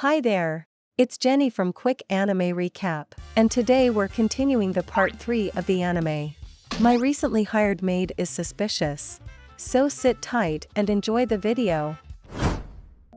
Hi there! It's Jenny from Quick Anime Recap, and today we're continuing the part 3 of the anime. My recently hired maid is suspicious. So sit tight and enjoy the video.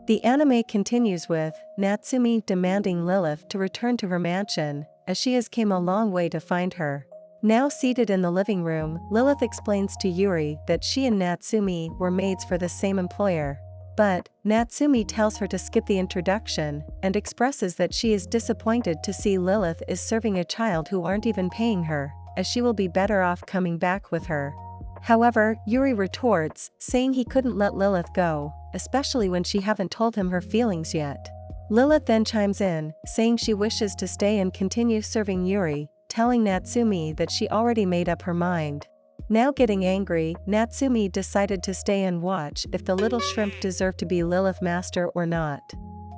The anime continues with Natsumi demanding Lilith to return to her mansion, as she has come a long way to find her. Now seated in the living room, Lilith explains to Yuri that she and Natsumi were maids for the same employer. But Natsumi tells her to skip the introduction and expresses that she is disappointed to see Lilith is serving a child who aren't even paying her, as she will be better off coming back with her. However, Yuri retorts, saying he couldn't let Lilith go, especially when she haven't told him her feelings yet. Lilith then chimes in, saying she wishes to stay and continue serving Yuri, telling Natsumi that she already made up her mind. Now getting angry, Natsumi decided to stay and watch if the little shrimp deserved to be Lilith master or not.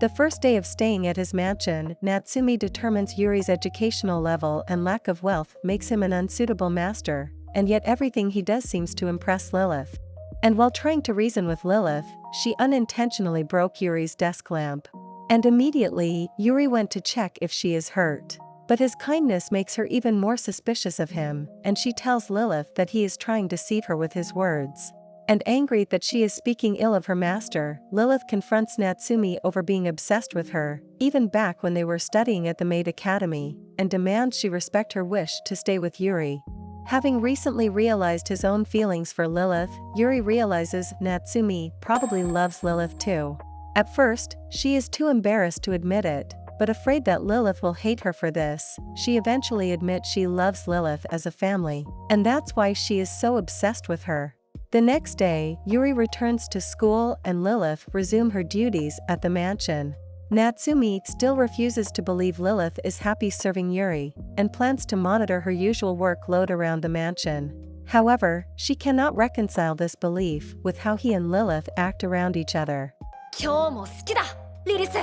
The first day of staying at his mansion, Natsumi determines Yuri's educational level and lack of wealth makes him an unsuitable master, and yet everything he does seems to impress Lilith. And while trying to reason with Lilith, she unintentionally broke Yuri's desk lamp. And immediately, Yuri went to check if she is hurt. But his kindness makes her even more suspicious of him, and she tells Lilith that he is trying to deceive her with his words. And angry that she is speaking ill of her master, Lilith confronts Natsumi over being obsessed with her, even back when they were studying at the Maid Academy, and demands she respect her wish to stay with Yuri. Having recently realized his own feelings for Lilith, Yuri realizes Natsumi probably loves Lilith too. At first, she is too embarrassed to admit it, but afraid that Lilith will hate her for this, she eventually admits she loves Lilith as a family, and that's why she is so obsessed with her. The next day, Yuri returns to school and Lilith resumes her duties at the mansion. Natsumi still refuses to believe Lilith is happy serving Yuri, and plans to monitor her usual workload around the mansion. However, she cannot reconcile this belief with how he and Lilith act around each other. 今日も好きだ、リリス。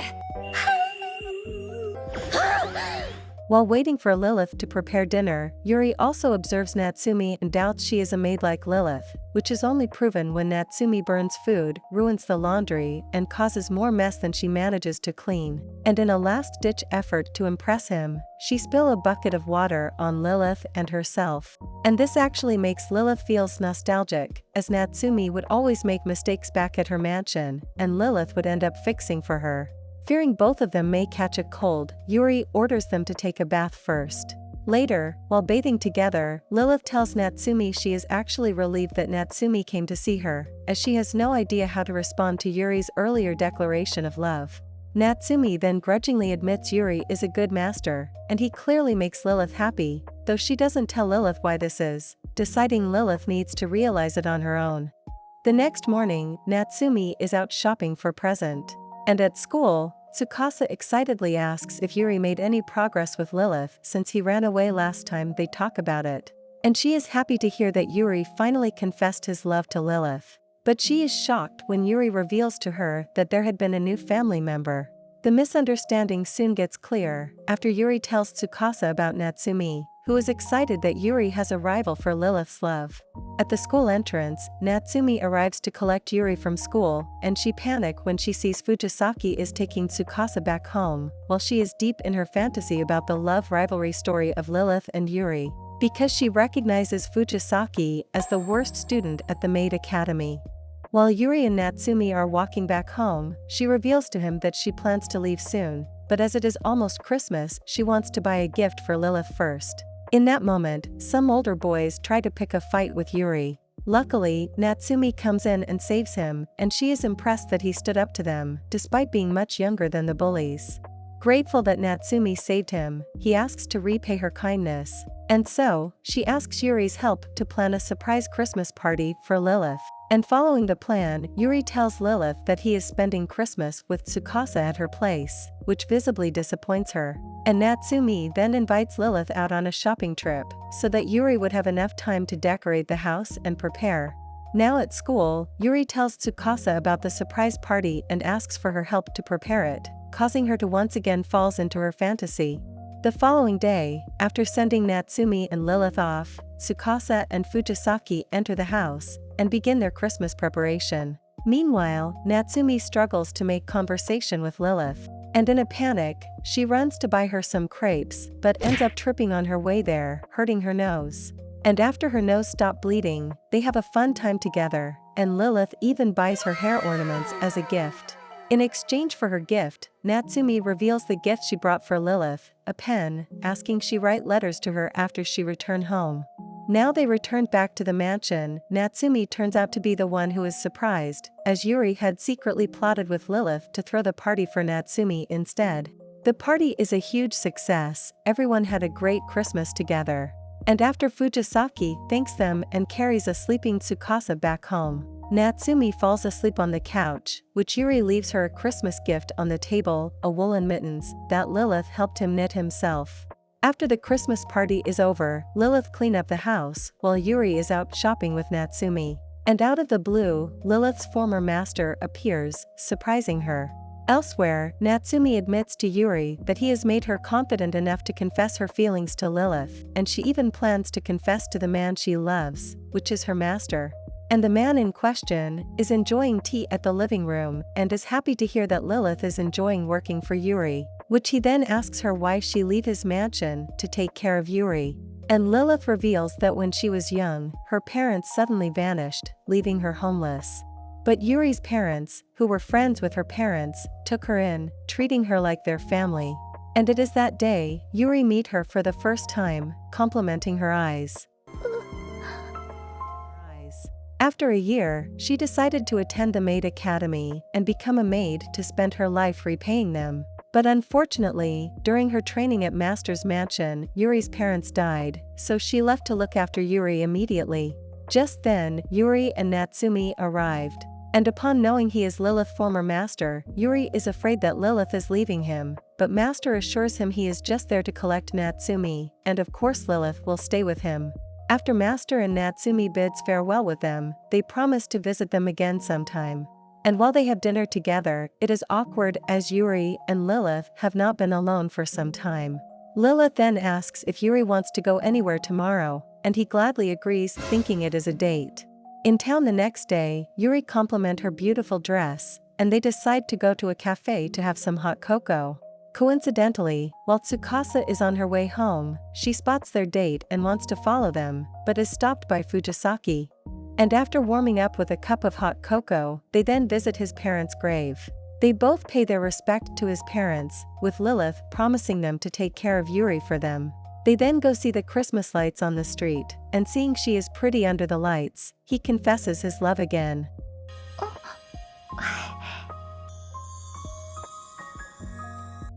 While waiting for Lilith to prepare dinner, Yuri also observes Natsumi and doubts she is a maid like Lilith, which is only proven when Natsumi burns food, ruins the laundry, and causes more mess than she manages to clean. And in a last-ditch effort to impress him, she spills a bucket of water on Lilith and herself. And this actually makes Lilith feel nostalgic, as Natsumi would always make mistakes back at her mansion, and Lilith would end up fixing for her. Fearing both of them may catch a cold, Yuri orders them to take a bath first. Later, while bathing together, Lilith tells Natsumi she is actually relieved that Natsumi came to see her, as she has no idea how to respond to Yuri's earlier declaration of love. Natsumi then grudgingly admits Yuri is a good master, and he clearly makes Lilith happy, though she doesn't tell Lilith why this is, deciding Lilith needs to realize it on her own. The next morning, Natsumi is out shopping for a present. And at school, Tsukasa excitedly asks if Yuri made any progress with Lilith since he ran away last time they talk about it. And she is happy to hear that Yuri finally confessed his love to Lilith. But she is shocked when Yuri reveals to her that there had been a new family member. The misunderstanding soon gets clear after Yuri tells Tsukasa about Natsumi, who is excited that Yuri has a rival for Lilith's love. At the school entrance, Natsumi arrives to collect Yuri from school, and she panics when she sees Fujisaki is taking Tsukasa back home, while she is deep in her fantasy about the love rivalry story of Lilith and Yuri, because she recognizes Fujisaki as the worst student at the Maid Academy. While Yuri and Natsumi are walking back home, she reveals to him that she plans to leave soon, but as it is almost Christmas, she wants to buy a gift for Lilith first. In that moment, some older boys try to pick a fight with Yuri. Luckily, Natsumi comes in and saves him, and she is impressed that he stood up to them, despite being much younger than the bullies. Grateful that Natsumi saved him, he asks to repay her kindness. And so, she asks Yuri's help to plan a surprise Christmas party for Lilith. And following the plan, Yuri tells Lilith that he is spending Christmas with Tsukasa at her place, which visibly disappoints her. And Natsumi then invites Lilith out on a shopping trip, so that Yuri would have enough time to decorate the house and prepare. Now at school, Yuri tells Tsukasa about the surprise party and asks for her help to prepare it, causing her to once again fall into her fantasy. The following day, after sending Natsumi and Lilith off, Tsukasa and Fujisaki enter the house and begin their Christmas preparation. Meanwhile, Natsumi struggles to make conversation with Lilith. And in a panic, she runs to buy her some crepes, but ends up tripping on her way there, hurting her nose. And after her nose stopped bleeding, they have a fun time together, and Lilith even buys her hair ornaments as a gift. In exchange for her gift, Natsumi reveals the gift she brought for Lilith, a pen, asking she write letters to her after she returned home. Now they returned back to the mansion. Natsumi turns out to be the one who is surprised, as Yuri had secretly plotted with Lilith to throw the party for Natsumi instead. The party is a huge success, everyone had a great Christmas together. And after Fujisaki thanks them and carries a sleeping Tsukasa back home, Natsumi falls asleep on the couch, which Yuri leaves her a Christmas gift on the table, a woolen mittens that Lilith helped him knit himself. After the Christmas party is over, Lilith cleans up the house, while Yuri is out shopping with Natsumi. And out of the blue, Lilith's former master appears, surprising her. Elsewhere, Natsumi admits to Yuri that he has made her confident enough to confess her feelings to Lilith, and she even plans to confess to the man she loves, which is her master. And the man in question is enjoying tea at the living room and is happy to hear that Lilith is enjoying working for Yuri, which he then asks her why she leave his mansion to take care of Yuri. And Lilith reveals that when she was young, her parents suddenly vanished, leaving her homeless. But Yuri's parents, who were friends with her parents, took her in, treating her like their family. And it is that day, Yuri meet her for the first time, complimenting her eyes. After a year, she decided to attend the Maid Academy and become a maid to spend her life repaying them. But unfortunately, during her training at Master's Mansion, Yuri's parents died, so she left to look after Yuri immediately. Just then, Yuri and Natsumi arrived. And upon knowing he is Lilith's former master, Yuri is afraid that Lilith is leaving him, but Master assures him he is just there to collect Natsumi, and of course Lilith will stay with him. After Master and Natsumi bids farewell with them, they promise to visit them again sometime. And while they have dinner together, it is awkward as Yuri and Lilith have not been alone for some time. Lilith then asks if Yuri wants to go anywhere tomorrow, and he gladly agrees, thinking it is a date. In town the next day, Yuri compliments her beautiful dress, and they decide to go to a cafe to have some hot cocoa. Coincidentally, while Tsukasa is on her way home, she spots their date and wants to follow them, but is stopped by Fujisaki. And after warming up with a cup of hot cocoa, they then visit his parents' grave. They both pay their respect to his parents, with Lilith promising them to take care of Yuri for them. They then go see the Christmas lights on the street, and seeing she is pretty under the lights, he confesses his love again.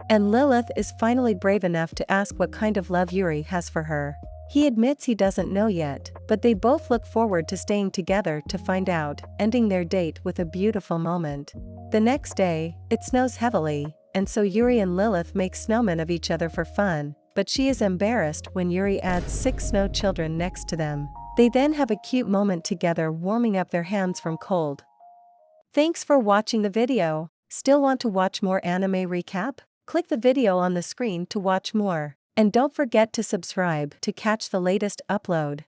And Lilith is finally brave enough to ask what kind of love Yuri has for her. He admits he doesn't know yet, but they both look forward to staying together to find out, ending their date with a beautiful moment. The next day, it snows heavily, and so Yuri and Lilith make snowmen of each other for fun, but she is embarrassed when Yuri adds 6 snow children next to them. They then have a cute moment together warming up their hands from cold. Thanks for watching the video. Still want to watch more anime recap? Click the video on the screen to watch more. And don't forget to subscribe to catch the latest upload.